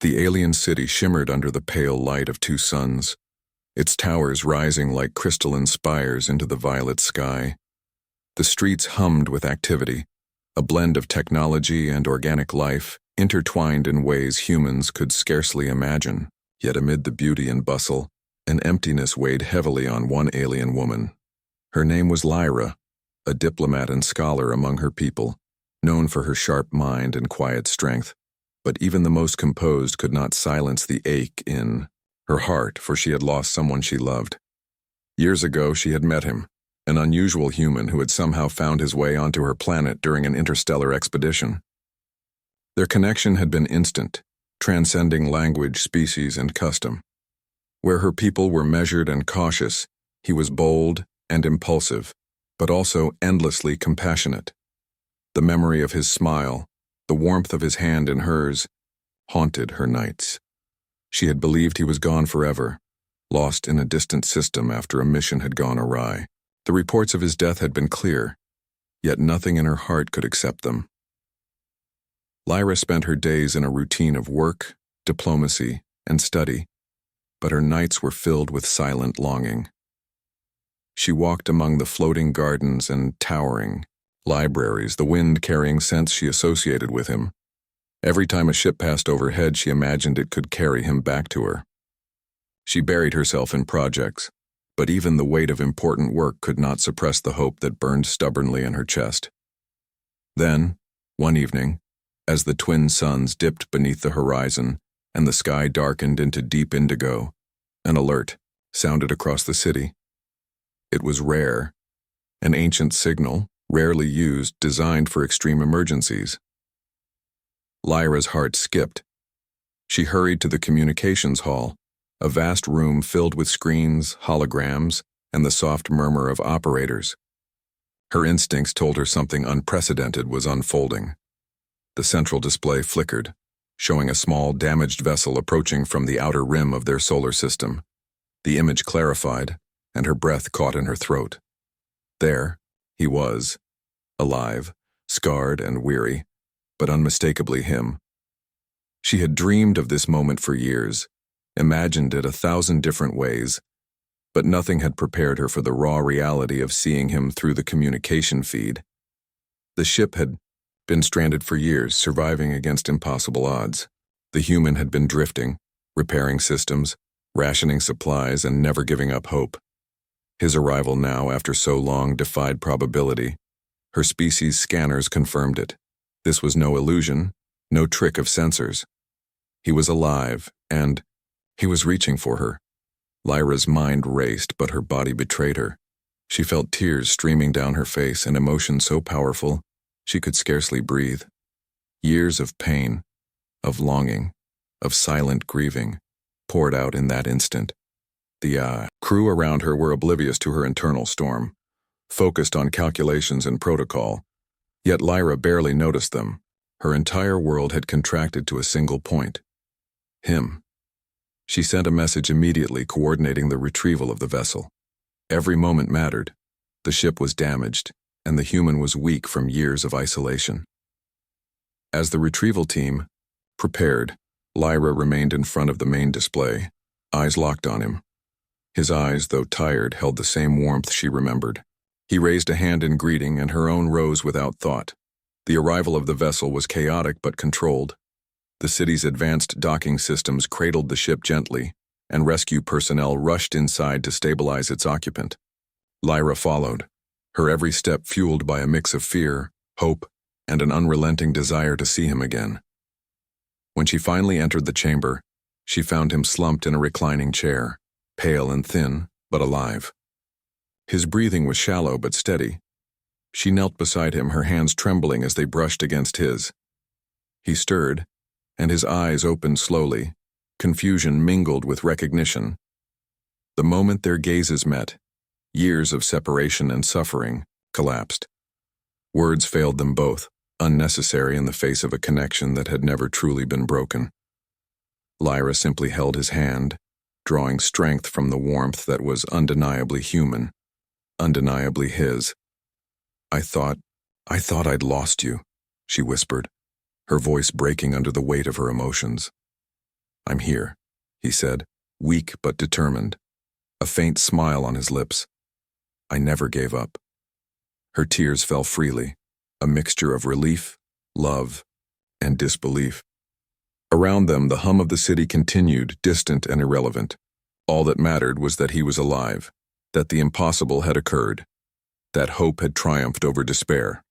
The alien city shimmered under the pale light of two suns, its towers rising like crystalline spires into the violet sky. The streets hummed with activity, a blend of technology and organic life, intertwined in ways humans could scarcely imagine. Yet amid the beauty and bustle, an emptiness weighed heavily on one alien woman. Her name was Lyra, a diplomat and scholar among her people, known for her sharp mind and quiet strength. But even the most composed could not silence the ache in her heart, for she had lost someone she loved. Years ago she had met him, an unusual human who had somehow found his way onto her planet during an interstellar expedition. Their connection had been instant, transcending language, species, and custom. Where her people were measured and cautious, he was bold and impulsive, but also endlessly compassionate. The memory of his smile, the warmth of his hand in hers, haunted her nights. She had believed he was gone forever, lost in a distant system after a mission had gone awry. The reports of his death had been clear, yet nothing in her heart could accept them. Lyra spent her days in a routine of work, diplomacy, and study, but her nights were filled with silent longing. She walked among the floating gardens and towering libraries, the wind carrying scents she associated with him. Every time a ship passed overhead, she imagined it could carry him back to her. She buried herself in projects, but even the weight of important work could not suppress the hope that burned stubbornly in her chest. Then, one evening, as the twin suns dipped beneath the horizon and the sky darkened into deep indigo, an alert sounded across the city. It was rare, an ancient signal, rarely used, designed for extreme emergencies. Lyra's heart skipped. She hurried to the communications hall, a vast room filled with screens, holograms, and the soft murmur of operators. Her instincts told her something unprecedented was unfolding. The central display flickered, showing a small, damaged vessel approaching from the outer rim of their solar system. The image clarified, and her breath caught in her throat. There, he was, alive, scarred and weary, but unmistakably him. She had dreamed of this moment for years, imagined it 1,000 different ways, but nothing had prepared her for the raw reality of seeing him through the communication feed. The ship had been stranded for years, surviving against impossible odds. The human had been drifting, repairing systems, rationing supplies, and never giving up hope. His arrival now, after so long, defied probability. Her species' scanners confirmed it. This was no illusion, no trick of sensors. He was alive, and he was reaching for her. Lyra's mind raced, but her body betrayed her. She felt tears streaming down her face, an emotion so powerful she could scarcely breathe. Years of pain, of longing, of silent grieving, poured out in that instant. The crew around her were oblivious to her internal storm, focused on calculations and protocol. Yet Lyra barely noticed them. Her entire world had contracted to a single point. Him. She sent a message immediately, coordinating the retrieval of the vessel. Every moment mattered. The ship was damaged, and the human was weak from years of isolation. As the retrieval team prepared, Lyra remained in front of the main display, eyes locked on him. His eyes, though tired, held the same warmth she remembered. He raised a hand in greeting, and her own rose without thought. The arrival of the vessel was chaotic but controlled. The city's advanced docking systems cradled the ship gently, and rescue personnel rushed inside to stabilize its occupant. Lyra followed, her every step fueled by a mix of fear, hope, and an unrelenting desire to see him again. When she finally entered the chamber, she found him slumped in a reclining chair, pale and thin, but alive. His breathing was shallow but steady. She knelt beside him, her hands trembling as they brushed against his. He stirred, and his eyes opened slowly, confusion mingled with recognition. The moment their gazes met, years of separation and suffering collapsed. Words failed them both, unnecessary in the face of a connection that had never truly been broken. Lyra simply held his hand, drawing strength from the warmth that was undeniably human, undeniably his. I thought I'd lost you," she whispered, her voice breaking under the weight of her emotions. "I'm here," he said, weak but determined, a faint smile on his lips. "I never gave up." Her tears fell freely, a mixture of relief, love, and disbelief. Around them, the hum of the city continued, distant and irrelevant. All that mattered was that he was alive, that the impossible had occurred, that hope had triumphed over despair.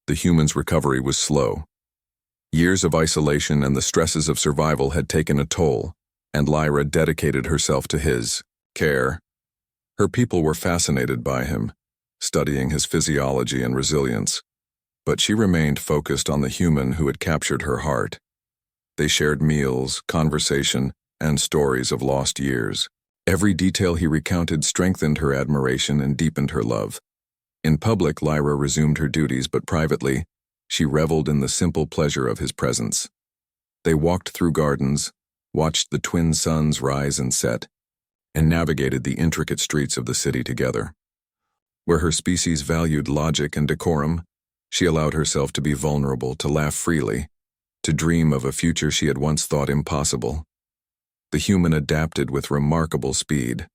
The human's recovery was slow. Years of isolation and the stresses of survival had taken a toll, and Lyra dedicated herself to his care. Her people were fascinated by him, studying his physiology and resilience, but she remained focused on the human who had captured her heart. They shared meals, conversation, and stories of lost years. Every detail he recounted strengthened her admiration and deepened her love. In public, Lyra resumed her duties, but privately, she reveled in the simple pleasure of his presence. They walked through gardens, watched the twin suns rise and set, and navigated the intricate streets of the city together. Where her species valued logic and decorum, she allowed herself to be vulnerable, to laugh freely, to dream of a future she had once thought impossible. The human adapted with remarkable speed.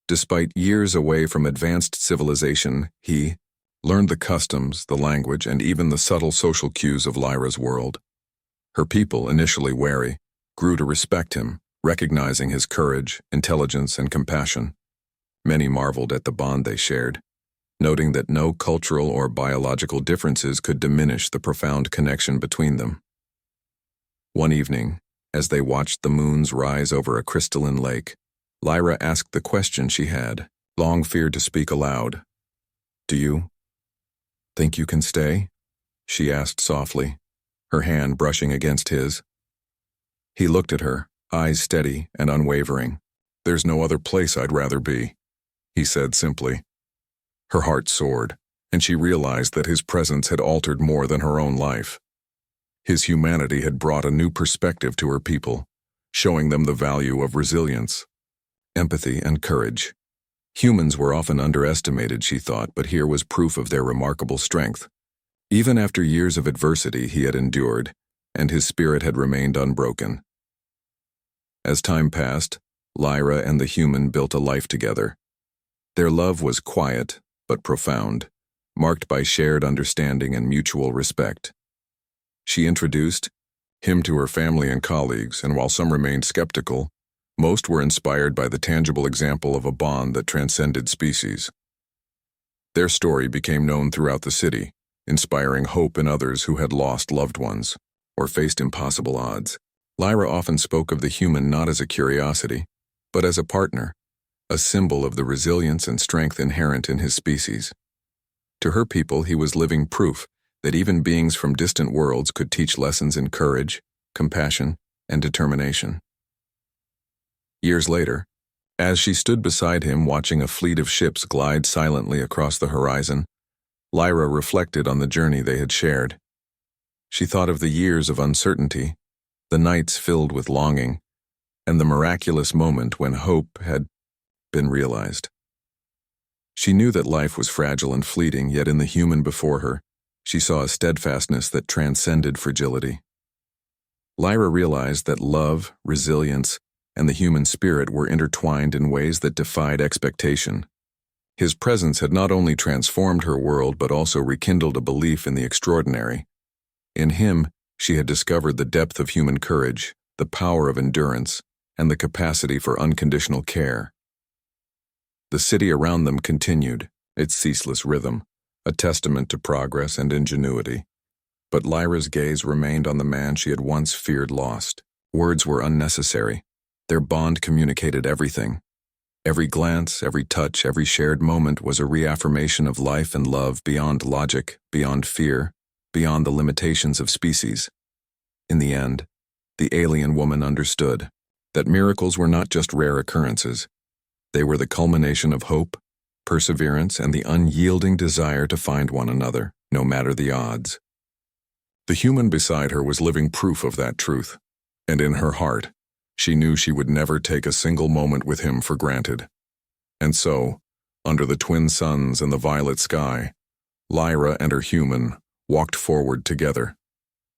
Despite years away from advanced civilization, he learned the customs, the language, and even the subtle social cues of Lyra's world. Her people, initially wary, grew to respect him, recognizing his courage, intelligence, and compassion. Many marveled at the bond they shared, noting that no cultural or biological differences could diminish the profound connection between them. One evening, as they watched the moons rise over a crystalline lake, Lyra asked the question she had long feared to speak aloud. "Do you think you can stay?" she asked softly, her hand brushing against his. He looked at her, eyes steady and unwavering. "There's no other place I'd rather be," he said simply. Her heart soared, and she realized that his presence had altered more than her own life. His humanity had brought a new perspective to her people, showing them the value of resilience, empathy, and courage. Humans were often underestimated, she thought, but here was proof of their remarkable strength. Even after years of adversity he had endured, and his spirit had remained unbroken. As time passed, Lyra and the human built a life together. Their love was quiet but profound, marked by shared understanding and mutual respect. She introduced him to her family and colleagues, and while some remained skeptical, most were inspired by the tangible example of a bond that transcended species. Their story became known throughout the city, inspiring hope in others who had lost loved ones or faced impossible odds. Lyra often spoke of the human not as a curiosity, but as a partner, a symbol of the resilience and strength inherent in his species. To her people, he was living proof that even beings from distant worlds could teach lessons in courage, compassion, and determination. Years later, as she stood beside him watching a fleet of ships glide silently across the horizon, Lyra reflected on the journey they had shared. She thought of the years of uncertainty, the nights filled with longing, and the miraculous moment when hope had been realized. She knew that life was fragile and fleeting, yet in the human before her, she saw a steadfastness that transcended fragility. Lyra realized that love, resilience, and the human spirit were intertwined in ways that defied expectation. His presence had not only transformed her world but also rekindled a belief in the extraordinary. In him, she had discovered the depth of human courage, the power of endurance, and the capacity for unconditional care. The city around them continued, its ceaseless rhythm, a testament to progress and ingenuity. But Lyra's gaze remained on the man she had once feared lost. Words were unnecessary. Their bond communicated everything. Every glance, every touch, every shared moment was a reaffirmation of life and love beyond logic, beyond fear, beyond the limitations of species. In the end, the alien woman understood that miracles were not just rare occurrences. They were the culmination of hope, perseverance, and the unyielding desire to find one another, no matter the odds. The human beside her was living proof of that truth, and in her heart, she knew she would never take a single moment with him for granted. And so, under the twin suns and the violet sky, Lyra and her human walked forward together,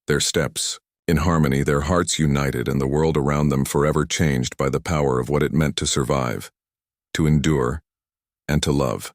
their steps In harmony, their hearts united and the world around them forever changed by the power of what it meant to survive, to endure, and to love.